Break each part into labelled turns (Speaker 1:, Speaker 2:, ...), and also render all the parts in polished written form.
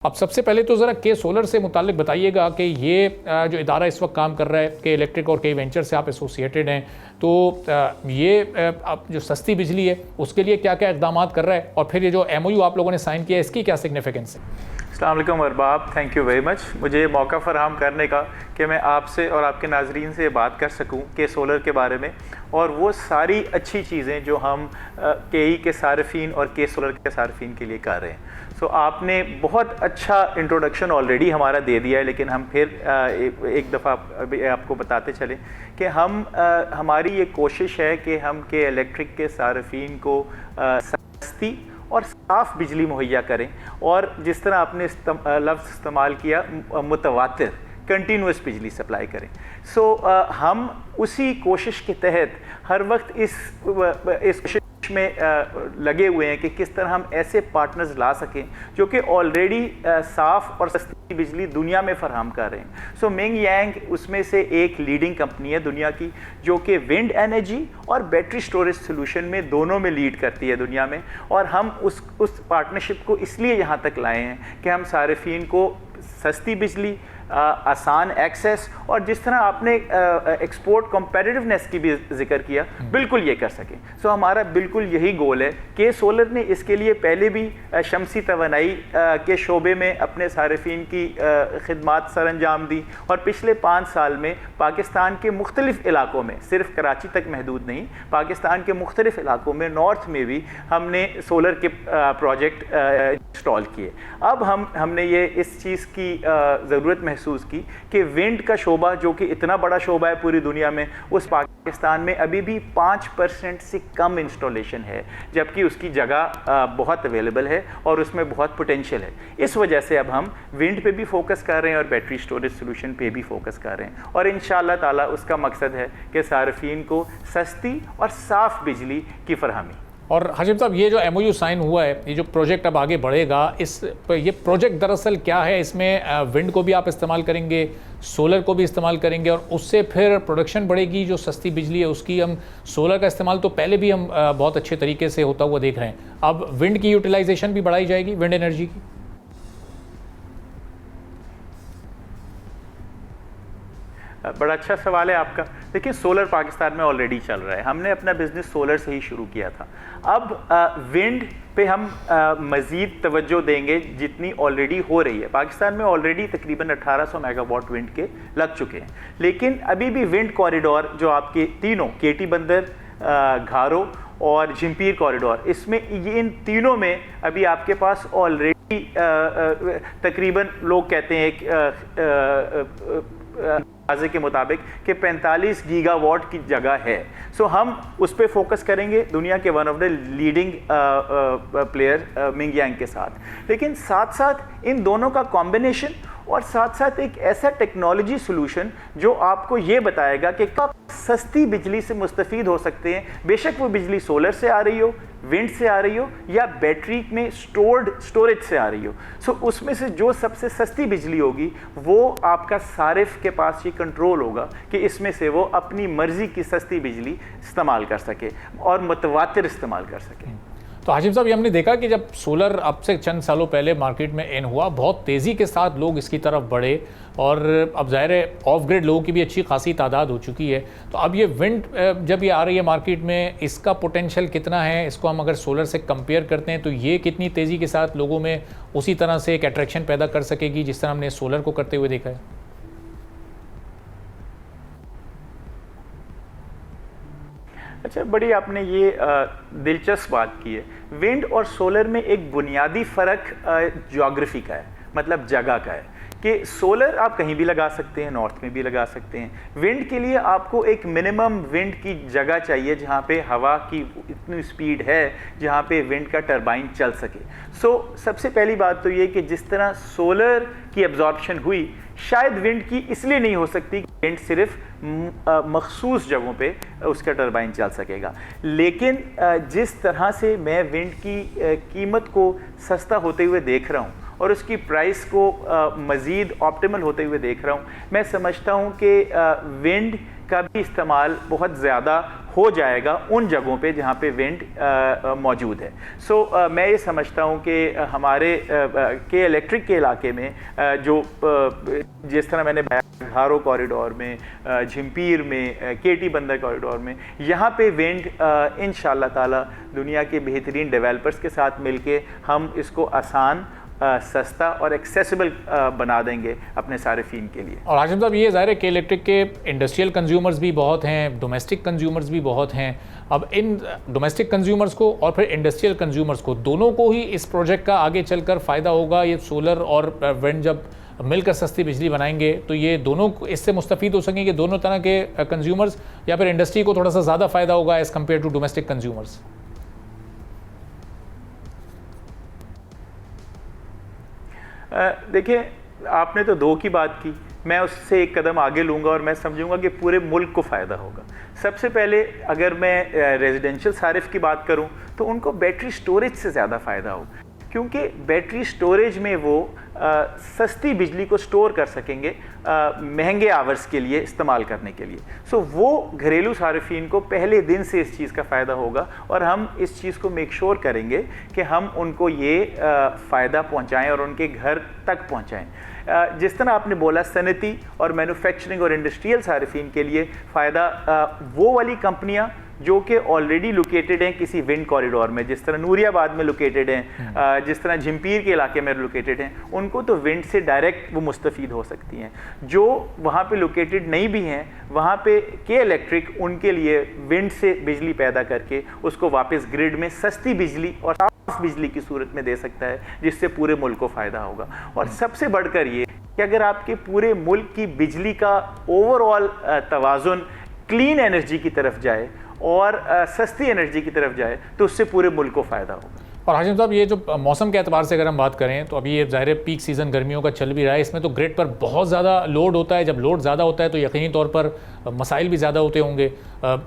Speaker 1: अब सबसे पहले तो ज़रा के सोलर से मुताल्लिक बताइएगा कि ये जो इदारा इस वक्त काम कर रहा है के इलेक्ट्रिक और के वेंचर से आप एसोसिएटेड हैं, तो ये अब जो सस्ती बिजली है उसके लिए क्या क्या इक़दाम कर रहा है, और फिर ये जो MOU आप लोगों ने साइन किया है इसकी क्या सिग्निफिकेंस है?
Speaker 2: अस्सलाम वालेकुम Arbab, thank you very much मुझे मौका फ़राहम करने का कि मैं आपसे और आपके नाजरीन से बात कर सकूं के सोलर के बारे में और वो सारी अच्छी चीज़ें जो हम KE के सार्फिन और के सोलर के सार्फिन के लिए कर रहे हैं। सो आपने बहुत अच्छा इंट्रोडक्शन ऑलरेडी हमारा दे दिया है, लेकिन हम फिर एक दफ़ा अभी आपको बताते चलें कि हमारी ये कोशिश है कि हम के इलेक्ट्रिक के सार्फिन को सस्ती और साफ़ बिजली मुहैया करें, और जिस तरह आपने लफ्ज़ इस्तेमाल किया मुतवातिर कंटिन्यूस बिजली सप्लाई करें। हम उसी कोशिश के तहत हर वक्त इस कोशिश में लगे हुए हैं कि किस तरह हम ऐसे पार्टनर्स ला सकें जो कि ऑलरेडी साफ़ और सस्ती बिजली दुनिया में फराहम कर रहे हैं। मिंग यांग उसमें से एक लीडिंग कंपनी है दुनिया की जो कि विंड एनर्जी और बैटरी स्टोरेज सोल्यूशन में दोनों में लीड करती है दुनिया में, और हम उस पार्टनरशिप को इसलिए यहाँ तक लाए हैं कि हम सार्फिन को सस्ती बिजली, आसान एक्सेस और जिस तरह आपने एक्सपोर्ट कॉम्पिटिटिवनेस की भी जिक्र किया, बिल्कुल ये कर सकें। हमारा बिल्कुल यही गोल है कि सोलर ने इसके लिए पहले भी शमसी तवानाई के शोबे में अपने सार्फिन की खिदमात सर अंजाम दी, और पिछले 5 साल में पाकिस्तान के मुख्तलिफ इलाकों में, सिर्फ कराची तक महदूद नहीं, पाकिस्तान के मुख्तलिफ इलाकों में नॉर्थ में भी हमने सोलर के प्रोजेक्ट इंस्टॉल किए। अब हमने ये इस चीज़ की ज़रूरत महसूस की कि विंड का शोबा जो कि इतना बड़ा शोबा है पूरी दुनिया में, उस पाकिस्तान में अभी भी 5% से कम इंस्टॉलेशन है, जबकि उसकी जगह बहुत अवेलेबल है और उसमें बहुत पोटेंशियल है। इस वजह से अब हम विंड पे भी फोकस कर रहे हैं और बैटरी स्टोरेज सोल्यूशन पे भी फोकस कर रहे हैं, और इंशाअल्लाह ताला उसका मकसद है कि सार्फिन को सस्ती और साफ़ बिजली की फरहमी।
Speaker 1: और हाशिम साहब, ये जो MOU साइन हुआ है, ये जो प्रोजेक्ट अब आगे बढ़ेगा, ये प्रोजेक्ट दरअसल क्या है? इसमें विंड को भी आप इस्तेमाल करेंगे, सोलर को भी इस्तेमाल करेंगे, और उससे फिर प्रोडक्शन बढ़ेगी जो सस्ती बिजली है उसकी। हम सोलर का इस्तेमाल तो पहले भी हम बहुत अच्छे तरीके से होता हुआ देख रहे हैं, अब विंड की यूटिलाइजेशन भी बढ़ाई जाएगी, विंड एनर्जी की।
Speaker 2: बड़ा अच्छा सवाल है आपका। देखिए, सोलर पाकिस्तान में ऑलरेडी चल रहा है, हमने अपना बिजनेस सोलर से ही शुरू किया था। अब विंड पे हम मज़ीद तवज्जो देंगे जितनी ऑलरेडी हो रही है। पाकिस्तान में ऑलरेडी तकरीबन 1800 मेगावाट विंड के लग चुके हैं, लेकिन अभी भी विंड कॉरिडोर जो आपके तीनों केटी बंदर, घारो और झिंपीर कॉरिडोर, इसमें इन तीनों में अभी आपके पास ऑलरेडी तकरीबन लोग कहते हैं के मुताबिक कि 45 गीगावाट की जगह है। हम उस पर फोकस करेंगे दुनिया के one of the leading player Ming Yang के साथ, लेकिन साथ साथ इन दोनों का कॉम्बिनेशन और साथ साथ एक ऐसा टेक्नोलॉजी सोल्यूशन जो आपको ये बताएगा कि कब सस्ती बिजली से मुस्तफ़ीद हो सकते हैं, बेशक वो बिजली सोलर से आ रही हो, विंड से आ रही हो, या बैटरी में स्टोरेज से आ रही हो। उसमें से जो सबसे सस्ती बिजली होगी वो आपका सारिफ के पास ये कंट्रोल होगा कि इसमें से वो अपनी मर्ज़ी की सस्ती बिजली इस्तेमाल कर सके और मुतवातिर इस्तेमाल कर सके।
Speaker 1: तो हाशिम साहब, ये हमने देखा कि जब सोलर अब से चंद सालों पहले मार्केट में इन हुआ, बहुत तेज़ी के साथ लोग इसकी तरफ बढ़े, और अब ज़ाहिर है ऑफ ग्रिड लोगों की भी अच्छी खासी तादाद हो चुकी है। तो अब ये विंड जब ये आ रही है मार्केट में, इसका पोटेंशियल कितना है? इसको हम अगर सोलर से कंपेयर करते हैं तो ये कितनी तेज़ी के साथ लोगों में उसी तरह से एक अट्रैक्शन पैदा कर सकेगी जिस तरह हमने सोलर को करते हुए देखा है?
Speaker 2: अच्छा, बड़ी आपने ये दिलचस्प बात की है। विंड और सोलर में एक बुनियादी फ़र्क ज्योग्राफी का है, मतलब जगह का है, कि सोलर आप कहीं भी लगा सकते हैं, नॉर्थ में भी लगा सकते हैं। विंड के लिए आपको एक मिनिमम विंड की जगह चाहिए जहाँ पे हवा की इतनी स्पीड है जहाँ पे विंड का टरबाइन चल सके। सबसे पहली बात तो ये कि जिस तरह सोलर की एब्जॉर्प्शन हुई, शायद विंड की इसलिए नहीं हो सकती कि विंड सिर्फ मखसूस जगहों पे उसका टरबाइन चल सकेगा, लेकिन जिस तरह से मैं विंड की कीमत को सस्ता होते हुए देख रहा हूँ और उसकी प्राइस को मज़ीद ऑप्टिमल होते हुए देख रहा हूँ, मैं समझता हूँ कि विंड का भी इस्तेमाल बहुत ज़्यादा हो जाएगा उन जगहों पे जहाँ पे विंड मौजूद है। मैं ये समझता हूँ कि हमारे के इलेक्ट्रिक के इलाके में जो जिस तरह मैंने घारो कॉरिडोर में, झिम्पीर में, केटी बंदर कॉरिडोर में, यहाँ पे विंड इंशाअल्लाह ताला दुनिया के बेहतरीन डेवलपर्स के साथ मिलके हम इसको आसान, सस्ता और एक्सेसिबल बना देंगे अपने सारिफीन के लिए।
Speaker 1: और हाशिम साहब, ये ज़ाहिर है कि इलेक्ट्रिक के इंडस्ट्रियल कंज्यूमर्स भी बहुत हैं, डोमेस्टिक कंज्यूमर्स भी बहुत हैं। अब इन डोमेस्टिक कंज्यूमर्स को और फिर इंडस्ट्रियल कंज्यूमर्स को, दोनों को ही इस प्रोजेक्ट का आगे चलकर फ़ायदा होगा। ये सोलर और विंड जब मिलकर सस्ती बिजली बनाएंगे तो ये दोनों इससे मुस्तफ़ीद हो सकेंगे, दोनों तरह के कंज्यूमर्स, या फिर इंडस्ट्री को थोड़ा सा ज़्यादा फ़ायदा होगा as compare to domestic consumers?
Speaker 2: देखिए, आपने तो दो की बात की, मैं उससे एक कदम आगे लूँगा और मैं समझूंगा कि पूरे मुल्क को फ़ायदा होगा। सबसे पहले अगर मैं रेजिडेंशियल सारिफ की बात करूँ तो उनको बैटरी स्टोरेज से ज़्यादा फ़ायदा होगा, क्योंकि बैटरी स्टोरेज में वो सस्ती बिजली को स्टोर कर सकेंगे महंगे आवर्स के लिए इस्तेमाल करने के लिए। वो घरेलू सारिफीन को पहले दिन से इस चीज़ का फ़ायदा होगा और हम इस चीज़ को मेक श्योर करेंगे कि हम उनको ये फ़ायदा पहुंचाएं और उनके घर तक पहुंचाएं। जिस तरह आपने बोला, सनती और मैन्युफैक्चरिंग और इंडस्ट्रियल सारिफीन के लिए फ़ायदा वो वाली कंपनियाँ जो कि ऑलरेडी लोकेटेड हैं किसी विंड कॉरिडोर में, जिस तरह नूरियाबाद में लोकेटेड हैं, जिस तरह झिम्पीर के इलाके में लोकेटेड हैं, उनको तो विंड से डायरेक्ट वो मुस्तफ़ीद हो सकती हैं। जो वहाँ पे लोकेटेड नहीं भी हैं, वहाँ पे के इलेक्ट्रिक उनके लिए विंड से बिजली पैदा करके उसको वापस ग्रिड में सस्ती बिजली और साफ बिजली की सूरत में दे सकता है, जिससे पूरे मुल्क को फ़ायदा होगा। और सबसे बढ़कर ये कि अगर आपके पूरे मुल्क की बिजली का ओवरऑल तवाज़ुन क्लीन एनर्जी की तरफ जाए और सस्ती एनर्जी की तरफ जाए तो उससे पूरे मुल्क को फ़ायदा होगा।
Speaker 1: और हाशिम साहब, ये जो मौसम के एतबार से अगर हम बात करें तो अभी ये ज़ाहिर पीक सीज़न गर्मियों का चल भी रहा है, इसमें तो ग्रिड पर बहुत ज़्यादा लोड होता है। जब लोड ज़्यादा होता है तो यकीनी तौर पर मसाइल भी ज़्यादा होते होंगे।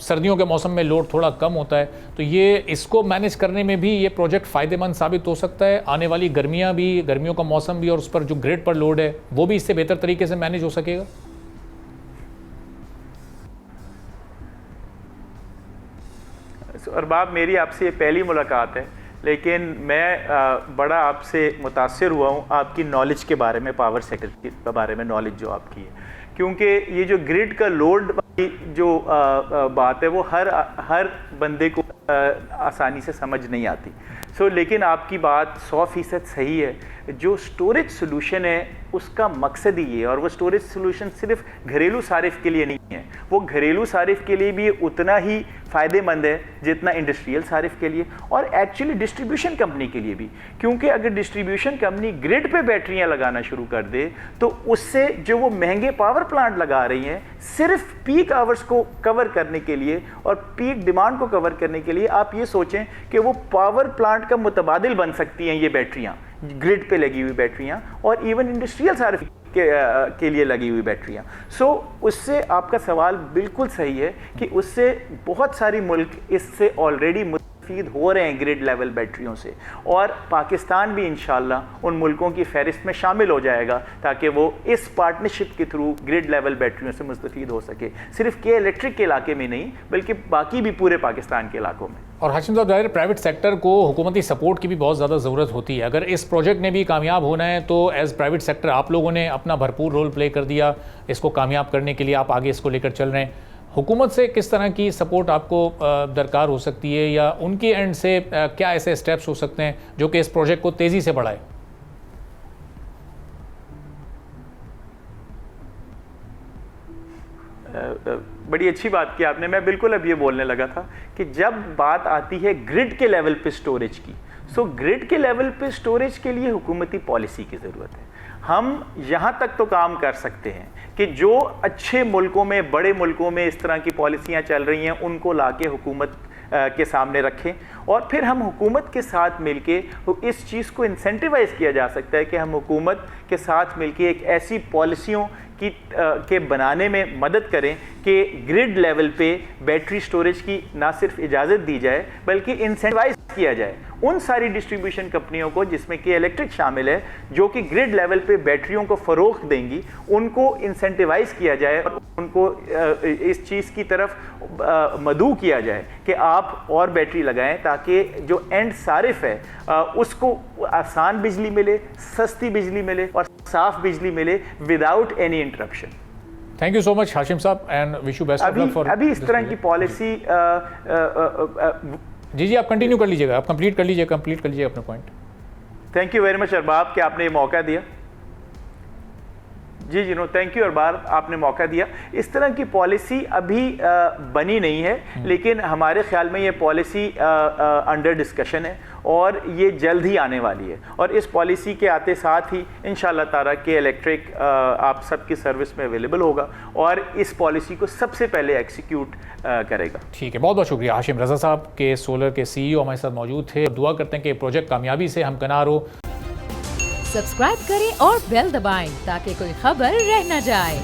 Speaker 1: सर्दियों के मौसम में लोड थोड़ा कम होता है, तो ये इसको मैनेज करने में भी ये प्रोजेक्ट फ़ायदेमंद साबित हो सकता है। आने वाली गर्मियाँ भी, गर्मियों का मौसम भी, और उस पर जो ग्रिड पर लोड है वो भी इससे बेहतर तरीके से मैनेज हो सकेगा।
Speaker 2: और बाब, मेरी आपसे ये पहली मुलाकात है, लेकिन मैं बड़ा आपसे मुतासिर हुआ हूँ आपकी नॉलेज के बारे में, पावर सेक्टर के बारे में नॉलेज जो आपकी है, क्योंकि ये जो ग्रिड का लोड वाली जो बात है वो हर बंदे को आसानी से समझ नहीं आती। लेकिन आपकी बात 100% सही है। जो स्टोरेज सोल्यूशन है उसका मकसद ही ये, और वो स्टोरेज सोल्यूशन सिर्फ घरेलू सारिफ के लिए नहीं है, वो घरेलू सारिफ के लिए भी उतना ही फ़ायदेमंद है जितना इंडस्ट्रियल सारिफ के लिए, और एक्चुअली डिस्ट्रीब्यूशन कंपनी के लिए भी। क्योंकि अगर डिस्ट्रीब्यूशन कंपनी ग्रिड पे बैटरियां लगाना शुरू कर दे तो उससे जो वो महंगे पावर प्लांट लगा रही हैं सिर्फ पीक आवर्स को कवर करने के लिए और पीक डिमांड को कवर करने के लिए, आप ये सोचें कि वो पावर प्लांट का मुतबादिल बन सकती हैं ये बैटरियाँ, ग्रिड पे लगी हुई बैटरियाँ, और इवन इंडस्ट्रियल सारिफ के लिए लगी हुई बैटरियाँ। उससे आपका सवाल बिल्कुल सही है कि उससे बहुत सारी मुल्क इससे ऑलरेडी मुस्तफ़ीद हो रहे हैं ग्रिड लेवल बैटरियों से, और पाकिस्तान भी इंशाल्लाह उन मुल्कों की फहरिस्त में शामिल हो जाएगा ताकि वो इस पार्टनरशिप के थ्रू ग्रिड लेवल बैटरियों से मुस्तफ़ीद हो सके, सिर्फ के इलेक्ट्रिक के इलाके में नहीं बल्कि बाकी भी पूरे पाकिस्तान के इलाकों में।
Speaker 1: और हाशिम साहब, ज़ाहिर प्राइवेट सेक्टर को हुकूमती सपोर्ट की भी बहुत ज़्यादा ज़रूरत होती है। अगर इस प्रोजेक्ट ने भी कामयाब होना है तो एज़ प्राइवेट सेक्टर आप लोगों ने अपना भरपूर रोल प्ले कर दिया, इसको कामयाब करने के लिए आप आगे इसको लेकर चल रहे हैं। हुकूमत से किस तरह की सपोर्ट आपको दरकार हो सकती है, या उनके एंड से क्या ऐसे स्टेप्स हो सकते हैं जो कि इस प्रोजेक्ट को तेज़ी से बढ़ाए?
Speaker 2: बड़ी अच्छी बात की आपने। मैं बिल्कुल अब ये बोलने लगा था कि जब बात आती है ग्रिड के लेवल पे स्टोरेज की, ग्रिड के लेवल पे स्टोरेज के लिए हुकूमती पॉलिसी की ज़रूरत है। हम यहाँ तक तो काम कर सकते हैं कि जो अच्छे मुल्कों में, बड़े मुल्कों में इस तरह की पॉलिसियाँ चल रही हैं उनको लाके हुकूमत के सामने रखें, और फिर हम हुकूमत के साथ मिलके इस चीज़ को इंसेंटिवाइज़ किया जा सकता है कि हम हुकूमत के साथ मिलके एक ऐसी पॉलिसियों के बनाने में मदद करें कि ग्रिड लेवल पे बैटरी स्टोरेज की ना सिर्फ इजाज़त दी जाए बल्कि इंसेंटिवाइज किया जाए, उन सारी डिस्ट्रीब्यूशन कंपनियों को जिसमें के इलेक्ट्रिक शामिल है, जो कि ग्रिड लेवल पे बैटरियों को फ़रोग़ देंगी, उनको इंसेंटिवाइज किया जाए और उनको इस चीज़ की तरफ मदऊ किया जाए कि आप और बैटरी लगाएं, ताकि जो एंड सारिफ है उसको आसान बिजली मिले, सस्ती बिजली मिले और साफ बिजली मिले without any interruption.
Speaker 1: Thank you so much Hashim sahab and wish you best of luck for
Speaker 2: अभी इस तरह की पॉलिसी
Speaker 1: जी आप कंटिन्यू कर लीजिएगा, आप कंप्लीट कर लीजिए अपना point.
Speaker 2: Thank you very much Arbab कि आपने ये मौका दिया। जी नो थैंक यू अरबाब, आपने मौका दिया। इस तरह की पॉलिसी अभी बनी नहीं है, लेकिन हमारे ख्याल में ये पॉलिसी अंडर डिस्कशन है और ये जल्द ही आने वाली है। और इस पॉलिसी के आते साथ ही इंशाल्लाह ताला के इलेक्ट्रिक आप सबकी सर्विस में अवेलेबल होगा और इस पॉलिसी को सबसे पहले एग्जीक्यूट करेगा।
Speaker 1: ठीक है, बहुत बहुत शुक्रिया। हाशिम रज़ा साहब के सोलर के CEO हमारे साथ मौजूद थे। दुआ करते हैं कि प्रोजेक्ट कामयाबी से हमकनार हो।
Speaker 3: सब्सक्राइब करें और बेल दबाएं ताकि कोई खबर रह न जाए।